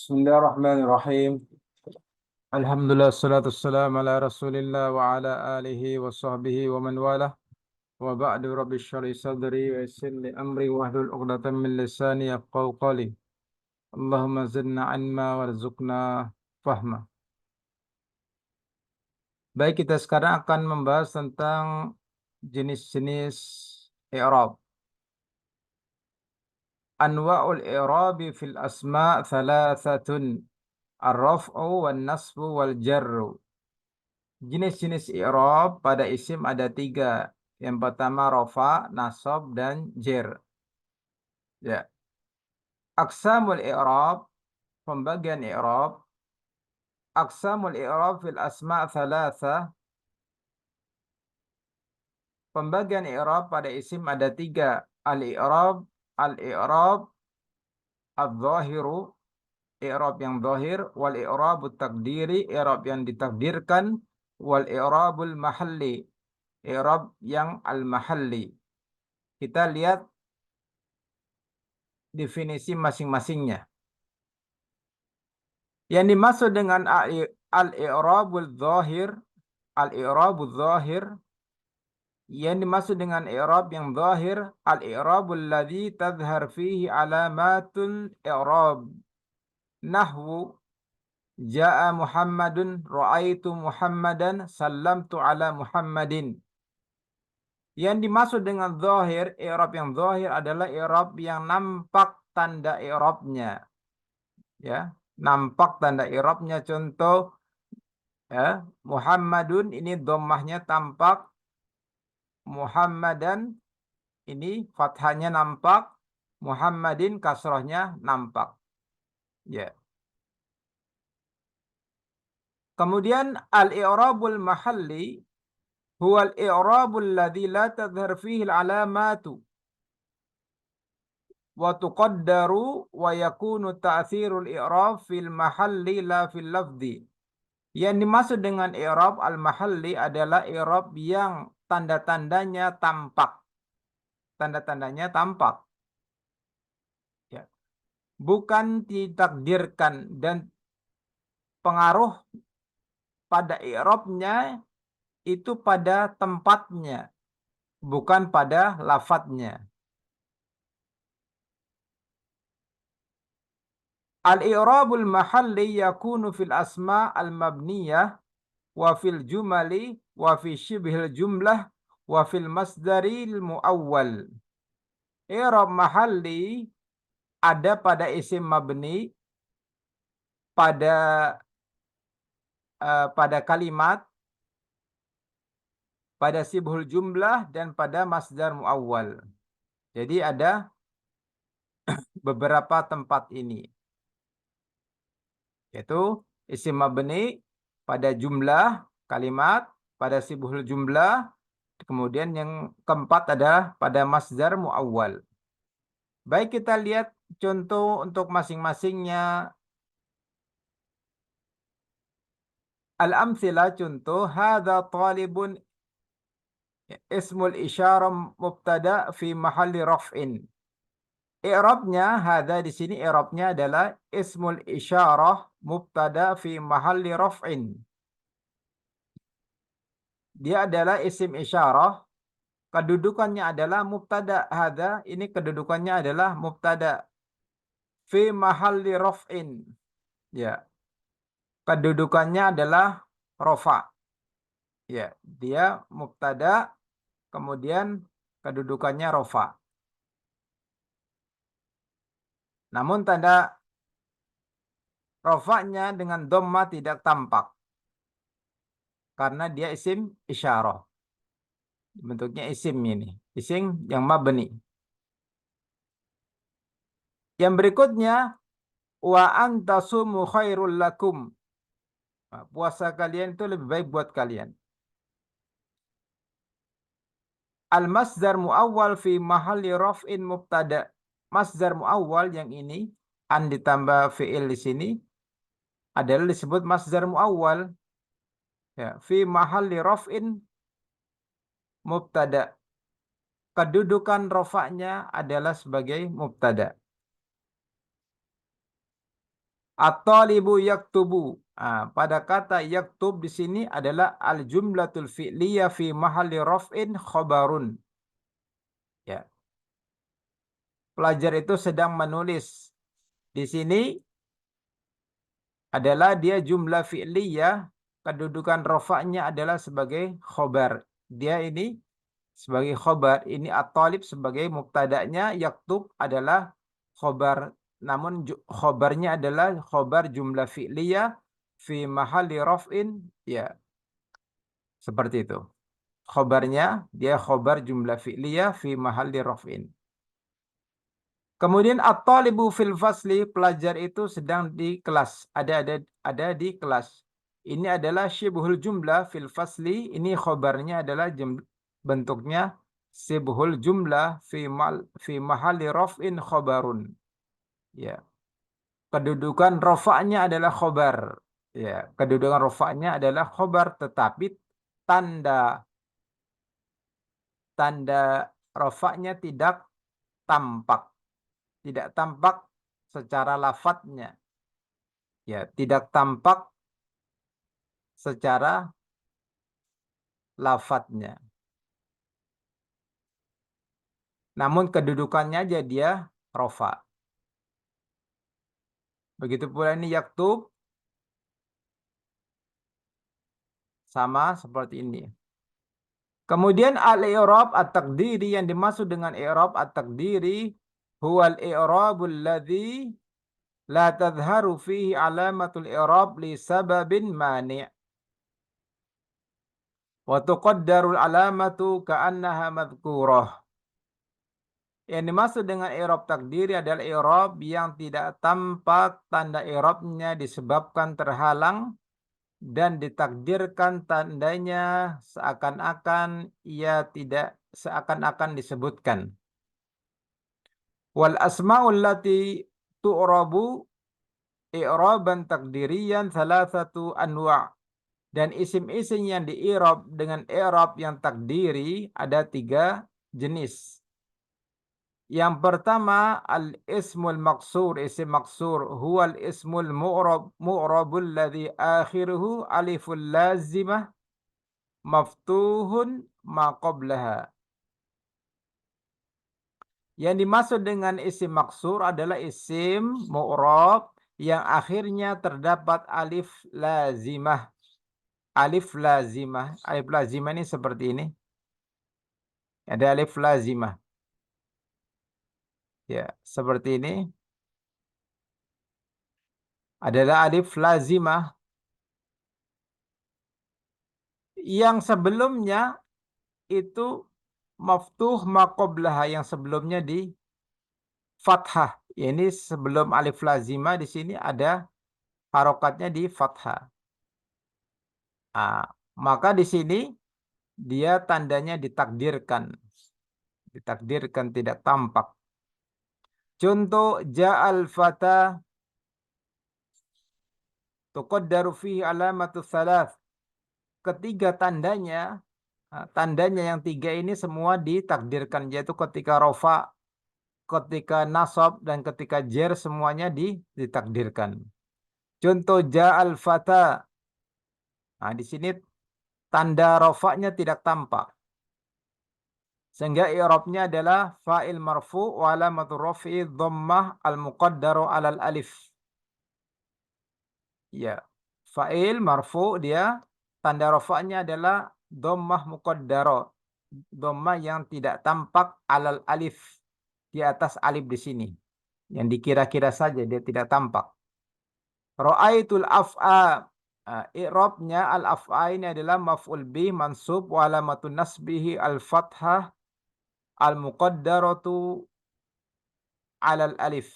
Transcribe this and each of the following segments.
Bismillahirrahmanirrahim. Alhamdulillah, salatu wassalamu ala rasulillah wa ala alihi wa sahbihi wa man walah. Wa ba'du rabbi syrah li sadri wa yassir li amri wa hlul 'uqdatam min lisani yafqahu qawli. Allahumma zidna ilma warzuqna fahma. Baik, kita sekarang akan membahas tentang jenis-jenis i'rab. Anwa'ul i'rabi fil asma' thalathatun. Ar-raf'u wan nasbu wal jarru. Jenis-jenis i'rab pada isim ada tiga. Yang pertama rofa, nasab, dan jer. Ya. Aqsamul i'rab, pembagian i'rab. Aqsamul i'rab fil asma' thalatha. Pembagian i'rab pada isim ada tiga. Al-i'rab, al-i'rab al-zahiru, i'rab yang zahir, wal i'rabut takdiri, i'rab yang ditakdirkan, wal i'rabul mahalli, i'rab yang al-mahalli. Kita lihat definisi masing-masingnya. Yang dimaksud dengan al-i'rabul zahir, al-i'rabul zahir, yang dimaksud dengan i'rab yang zahir, al-i'rabul ladzi tadhhar fihi alamatul i'rab. Nahwu jaa Muhammadun, ra'aitu Muhammadan, sallamtu ala Muhammadin. Yang dimaksud dengan zahir, i'rab yang zahir adalah i'rab yang nampak tanda i'rabnya. Ya, nampak tanda i'rabnya. Contoh, ya, Muhammadun ini dhammahnya tampak, Muhammadan ini fathahnya nampak, Muhammadin kasrahnya nampak. Ya. Kemudian al-i'rabul mahalli huwa al-i'rabul ladzi la tadhhar fihi al-alamatu wa tuqaddaru wa yakunu ta'thirul i'rab fil mahalli la fil lafzi. Yang dimaksud dengan i'rab al-mahalli adalah i'rab yang tanda-tandanya tampak. Tanda-tandanya tampak. Ya. Bukan ditakdirkan, dan pengaruh pada i'rabnya itu pada tempatnya, bukan pada lafadznya. Al-i'rabul mahalli yakunu fil asma al-mabniyah wa fil jumali wa fi shibhil jumlah wa fil masdaril muawwal. I'rab mahalli ada pada isim mabni, pada pada kalimat, pada shibhul jumlah, dan pada masdar muawwal. Jadi ada beberapa tempat ini, yaitu isim mabni pada jumlah kalimat, pada shibhul jumlah, kemudian yang keempat adalah pada masdar muawwal. Baik, kita lihat contoh untuk masing-masingnya. Al-amtsilah, contoh, hadza talibun, ismul isyarah mubtada fi mahalli raf'in. I'rabnya hadza di sini, i'rabnya adalah ismul isyarah mubtada fi mahalli raf'in. Dia adalah isim isyarah, kedudukannya adalah mubtada. Hadza ini kedudukannya adalah mubtada fi mahalli raf'in. Ya. Kedudukannya adalah rofa. Ya, dia mubtada, kemudian kedudukannya rofa. Namun tanda rofanya dengan dhamma tidak tampak, karena dia isim isyarah. Bentuknya isim ini, isim yang mabni. Yang berikutnya, wa antasumu khairul lakum. Puasa kalian itu lebih baik buat kalian. Al-masdar muawwal fi mahalli raf'in mubtada. Masdar muawwal yang ini, an ditambah fi'il di sini, adalah disebut masdar muawwal. Ya, fi mahalli raf'in mubtada. Kedudukan rofaknya adalah sebagai mubtada. At-talibu yaktubu. Pada kata yaktub di sini adalah al-jumlatul fi'liyah fi mahalli raf'in khabarun. Ya, pelajar itu sedang menulis. Di sini adalah dia jumlah fi'liyah, kedudukan rafa'nya adalah sebagai khobar. Dia ini sebagai khobar, ini at-talib sebagai mubtada'nya, yaktub adalah khobar. Namun khobarnya adalah khobar jumlah fi'liyah fi mahalli raf'in, ya, seperti itu. Khobarnya dia khobar jumlah fi'liyah fi mahalli raf'in. Kemudian at-talibu fil fasli, pelajar itu sedang di kelas, ada di kelas. Ini adalah syibhul jumlah fil fasli, ini khobarnya adalah bentuknya syibhul jumlah fi mahalli raf'in khobarun. Ya, kedudukan rafa'nya adalah khobar. Ya, kedudukan rafa'nya adalah khobar, tetapi tanda tanda rafa'nya tidak tampak. Tidak tampak secara lafadznya. Ya, tidak tampak secara lafadznya. Namun kedudukannya aja dia rofa. Begitu pula ini yaktub, sama seperti ini. Kemudian al-i'rab at-taqdiri, yang dimaksud dengan i'rab at-taqdiri huwal i'rabul ladzi la tadhharu fihi alamatul i'rab li sababin mani'. Wa tuqaddarul alamatu ka'annaha madhkurah. Yang dimaksud dengan i'rab takdiri adalah i'rab yang tidak tampak tanda i'rabnya disebabkan terhalang dan ditakdirkan tandanya seakan-akan disebutkan. Wal asma'ul lati tu'rabu i'raban takdiriyan thalathatu anwa'. Dan isim-isim yang di'irab dengan i'rab yang takdiri ada 3 jenis. Yang pertama al-ismul maqsur, isim maqsur huwal ismul mu'rabul ladzi akhiruhu aliful lazimah maftuhun ma qablaha. Yang dimaksud dengan isim maqsur adalah isim mu'rab yang akhirnya terdapat alif lazimah. Alif lazimah. Alif lazimah ini seperti ini. Ada alif lazimah. Ya, seperti ini. Adalah alif lazimah yang sebelumnya itu maftuh maqoblah, yang sebelumnya di fathah. Ini sebelum alif lazimah di sini ada harokatnya di fathah. Maka di sini dia tandanya ditakdirkan. Ditakdirkan tidak tampak. Contoh ja'al fata tuqaddaru fihi alamatu thalath. Ketiga tandanya yang 3 ini semua ditakdirkan, yaitu ketika rofa, ketika nasab, dan ketika jer, semuanya ditakdirkan. Contoh ja'al fata. Di sini tanda rofaknya tidak tampak. Sehingga i'rabnya adalah fa'il marfu' wa alamatu raf'i dhammah al-muqaddaru 'alal alif. Ya, fa'il marfu' dia tanda rofaknya adalah dhammah muqaddara. Dhammah yang tidak tampak 'alal alif, di atas alif di sini. Yang dikira-kira saja, dia tidak tampak. Ra'aitul af'a. I'rabnya al-af'a ini adalah maf'ul bih mansub wa alamatun nasbihi al-fathah al-muqaddaratu 'alal alif.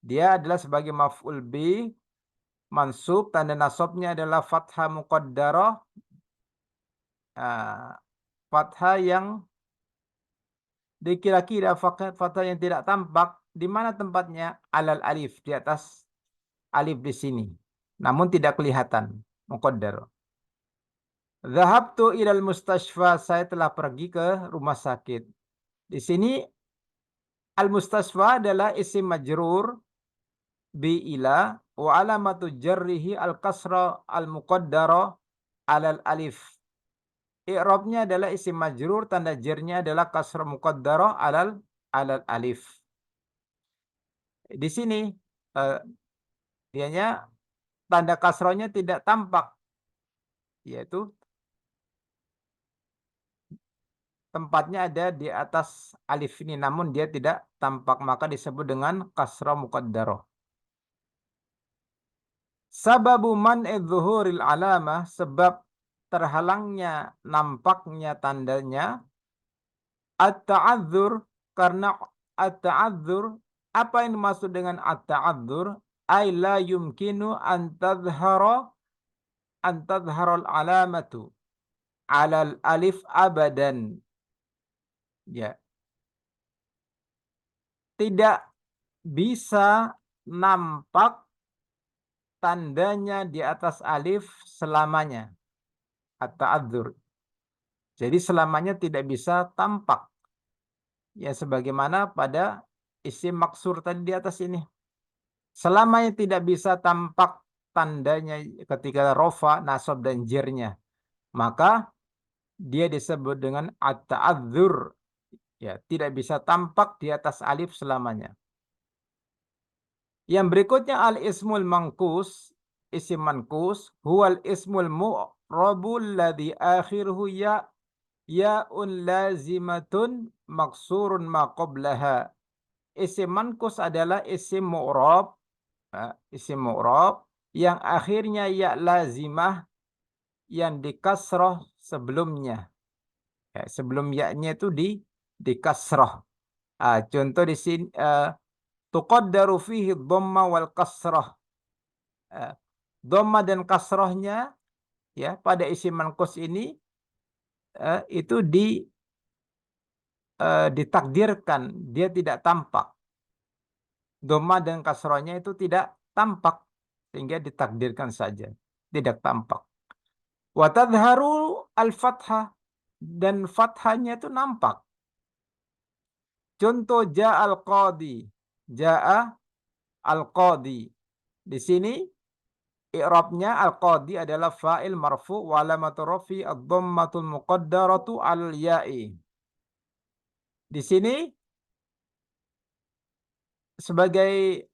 Dia adalah sebagai maf'ul bih mansub, tanda nasabnya adalah fathah muqaddarah, fathah yang dikira-kira, fathah yang tidak tampak. Di mana tempatnya? 'Alal alif, di atas alif di sini. Namun tidak kelihatan, muqaddar. Dhahabtu ilal mustashfa, saya telah pergi ke rumah sakit. Di sini al-mustashfa adalah isim majrur bi ila wa alamatu jarrihi al kasra al muqaddara alal alif. I'rabnya adalah isim majrur, tanda jarnya adalah kasra muqaddara alal alif. Di sini eh, dianya tanda kasrohnya tidak tampak, yaitu tempatnya ada di atas alif ini, namun dia tidak tampak, maka disebut dengan kasroh muqaddarah. Sababu man'i dzuhuril alamah, sebab terhalangnya nampaknya tandanya, at-ta'adzur, karena at-ta'adzur, apa yang dimaksud dengan at-ta'adzur? Ay la yumkinu an tadhharal alamatu alal alif abadan. Ya, tidak bisa nampak tandanya di atas alif selamanya. At-ta'adzur. Jadi selamanya tidak bisa tampak. Ya, sebagaimana pada isim maksur tadi di atas ini. Selamanya tidak bisa tampak tandanya ketika rofa, nasab, dan jirnya. Maka dia disebut dengan at-ta'adzur. Ya, tidak bisa tampak di atas alif selamanya. Yang berikutnya al-ismul mangkus, isim mankus, huwal ismul mu'rabul ladzi akhiruhu ya'un lazimatun maksurun ma qablaha. Isim mankus adalah isim mu'rab, isim mu'rab yang akhirnya ya lazimah yang dikasroh sebelumnya. Ya, sebelum ya-nya itu dikasroh. Contoh di sini tuqaddaru fihi dhamma wal kasrah. Dhamma dan kasrohnya ya pada isim manqus ini itu ditakdirkan dia tidak tampak. Dhamma dan kasrohnya itu tidak tampak sehingga ditakdirkan saja tidak tampak. Wa tadharu al-fathah, dan fathahnya itu nampak. Contoh ja'al qadi. Ja'a al-qadi. Di sini i'rabnya al-qadi adalah fa'il marfu wa alamatu rafi ad-dhammatul muqaddaratu al-ya'i. Di sini sebagai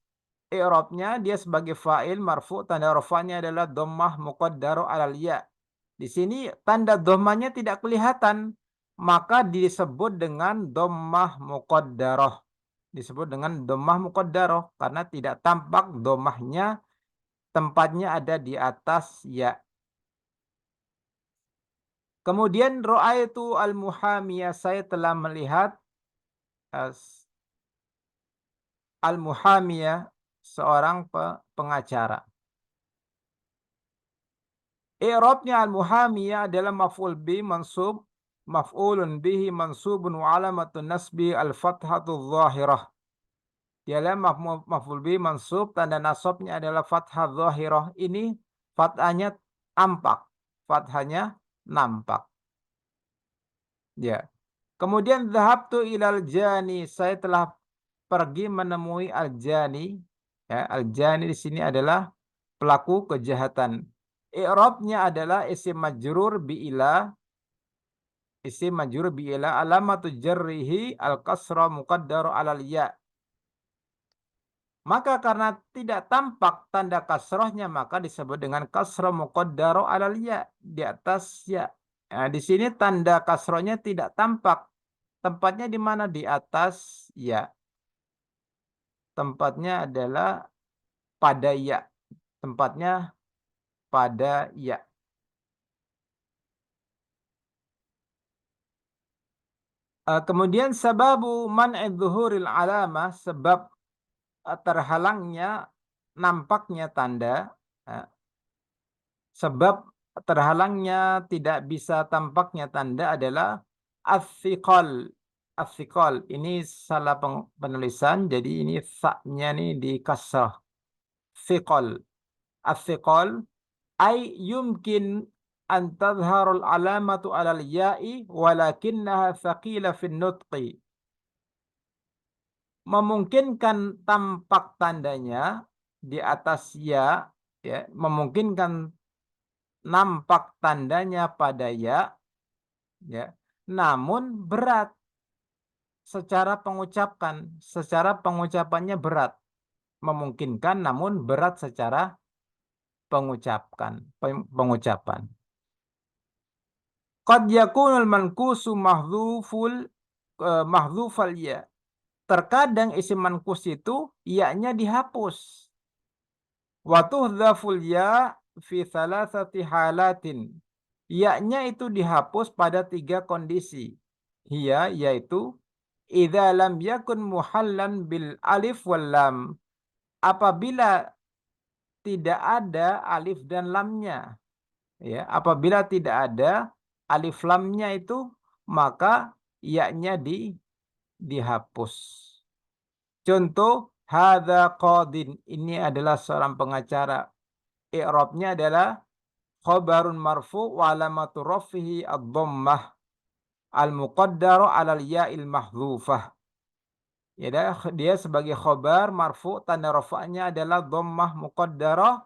i'rabnya dia sebagai fa'il marfu, tanda rafanya adalah dhammah muqaddaru alal ya. Di sini tanda dhammahnya tidak kelihatan, maka disebut dengan dhammah muqaddarah. Disebut dengan dhammah muqaddarah karena tidak tampak dhammahnya, tempatnya ada di atas ya. Kemudian ra'aitu al-muhamiyah, saya telah melihat al-muhamiyah, seorang pengacara. I'rabnya al-muhamiyah adalah maf'ul bi mansub, maf'ulun bihi mansubun wa alamatun nasbi al-fathatu dhahirah. Dialah maf'ul bi mansub, tanda nasabnya adalah fathah dhahirah. Ini fathahnya tampak, fathahnya nampak. Ya. Kemudian dhahabtu ilal jani, saya telah pergi menemui al-jani. Ya, al-jani di sini adalah pelaku kejahatan. I'rabnya adalah isim majrur bi'ila. Isim majrur bi'ila alamatu jarrihi al-kasra muqaddaru alal ya. Maka karena tidak tampak tanda kasrohnya, maka disebut dengan kasra muqaddaru alal ya, di atas ya. Nah, di sini tanda kasrohnya tidak tampak. Tempatnya di mana? Di atas ya. Tempatnya adalah pada ya. Tempatnya pada ya. Kemudian sababu man'i dhuhuril alamah, sebab terhalangnya nampaknya tanda, eh, sebab terhalangnya tidak bisa tampaknya tanda adalah as-siqal. As-siqal ini salah penulisan, jadi ini sa-nya nih di kasrah. Siqal. As-siqal ay yumkin an tadhharul alamatu alal ya'i walakinnaha thaqila fin nutqi. Memungkinkan tampak tandanya di atas ya, ya, memungkinkan nampak tandanya pada ya, ya, namun berat secara pengucapannya berat, memungkinkan namun berat secara pengucapan. Qad yakunul mankusu mahdzufal ya. Terkadang isim mankus itu ya-nya dihapus. Wa tuhdhaful ya fi thalathati halatin. Ya-nya itu dihapus pada 3 kondisi. Hiya yaitu idza lam yakun muhallan bil alif wal lam. Apabila tidak ada alif dan lamnya. Ya, apabila tidak ada alif lamnya itu maka ya-nya dihapus. Contoh hadza qadin, ini adalah seorang pengacara. I'rabnya adalah khabarun marfu wa alamatu rafihi ad-dhammah al-muqaddarah 'alal ya'il mahdzufah. Ya, dia sebagai khabar marfu, tanda rafa'nya adalah dhammah muqaddarah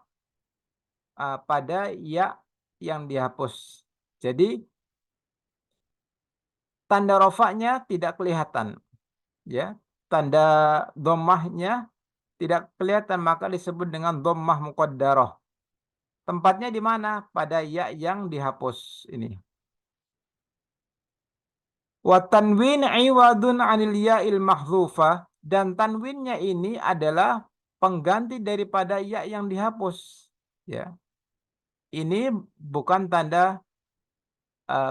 pada ya yang dihapus. Jadi tanda rafa'nya tidak kelihatan, ya. Tanda dhammahnya tidak kelihatan maka disebut dengan dhammah muqaddarah. Tempatnya di mana? Pada ya yang dihapus ini. Wa tanwin iwadun 'anil ya'il mahdzufah, dan tanwinnya ini adalah pengganti daripada ya yang dihapus, ya. Ini bukan tanda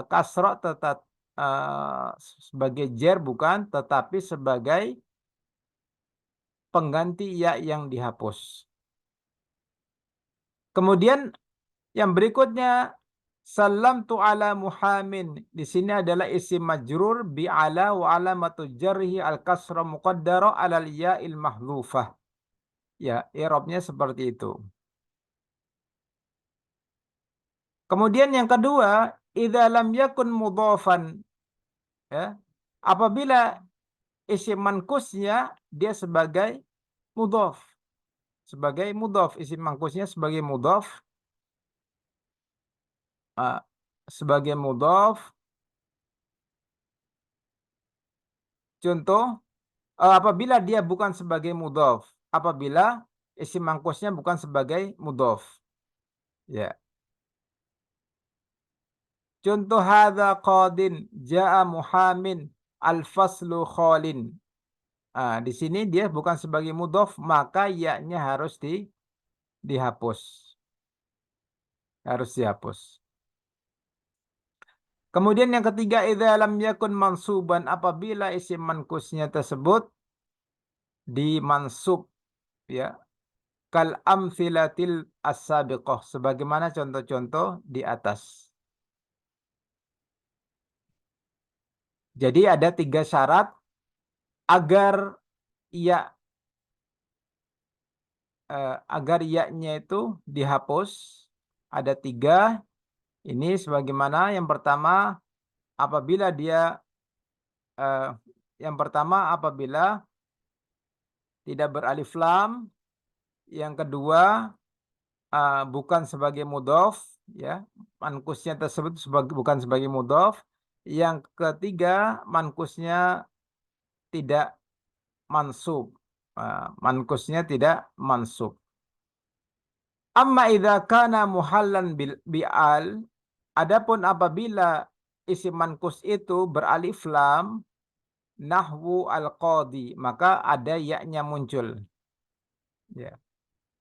kasrah sebagai jer bukan, tetapi sebagai pengganti ya yang dihapus. Kemudian yang berikutnya salamtu ala muhamin. Di sini adalah isim majrur bi ala wa alamatu jarhi al kasra muqaddara alal ya'il mahdzufah. Ya, i'rabnya seperti itu. Kemudian yang kedua, idza lam yakun mudhafan, ya. Apabila isim mankusnya dia sebagai mudhaf. Sebagai mudhaf, isim mankusnya sebagai mudhaf, uh, sebagai mudhaf. Contoh, apabila dia bukan sebagai mudhaf, apabila isim mangkusnya bukan sebagai mudhaf. Ya. Contoh hadza qadin, jaa muhamin, al-faslu khalin. Di sini dia bukan sebagai mudhaf, maka ya-nya harus dihapus. Harus dihapus. Kemudian yang ketiga, idza lam yakun mansuban, apabila isim mankusnya tersebut dimansub, ya, kal amthilatil as-sabiqah, sebagaimana contoh-contoh di atas. Jadi ada 3 syarat agar ya agar ya-nya itu dihapus. Ada 3. Ini sebagaimana yang pertama apabila dia yang pertama apabila tidak beralif lam, yang kedua bukan sebagai mudhaf, ya, mankusnya tersebut bukan sebagai mudhaf, yang ketiga mankusnya tidak mansub, mankusnya tidak mansub. Amma idza kana muhallan bi'al, adapun apabila isim mankus itu beralif lam, nahwu al-qadi, maka ada ya-nya muncul. Ya.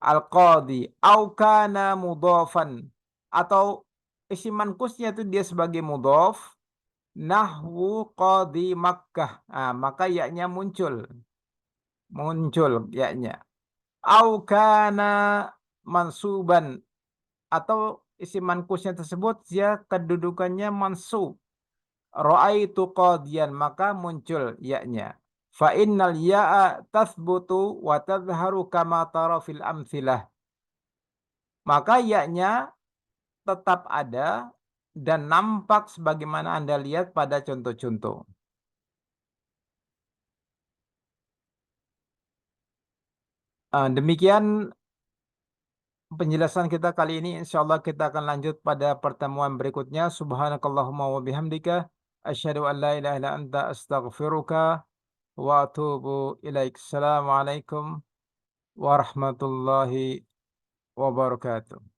Al-qadi au kana mudhafan, atau isim mankusnya itu dia sebagai mudhaf, nahwu qadi Makkah. Maka ya-nya muncul. Muncul ya-nya. Au kana mansuban, atau isim mankusnya tersebut dia kedudukannya mansub. Ra'aitu qadiyan, maka muncul ya-nya. Fa innal ya'a tathbutu wa tadhharu kama tara fil amthilah. Maka ya-nya tetap ada dan nampak sebagaimana Anda lihat pada contoh-contoh. Demikian penjelasan kita kali ini. Insyaallah kita akan lanjut pada pertemuan berikutnya. Subhanakallahumma wa bihamdika asyhadu an la ilaha illa anta astaghfiruka wa atubu ilaik. Assalamualaikum warahmatullahi wabarakatuh.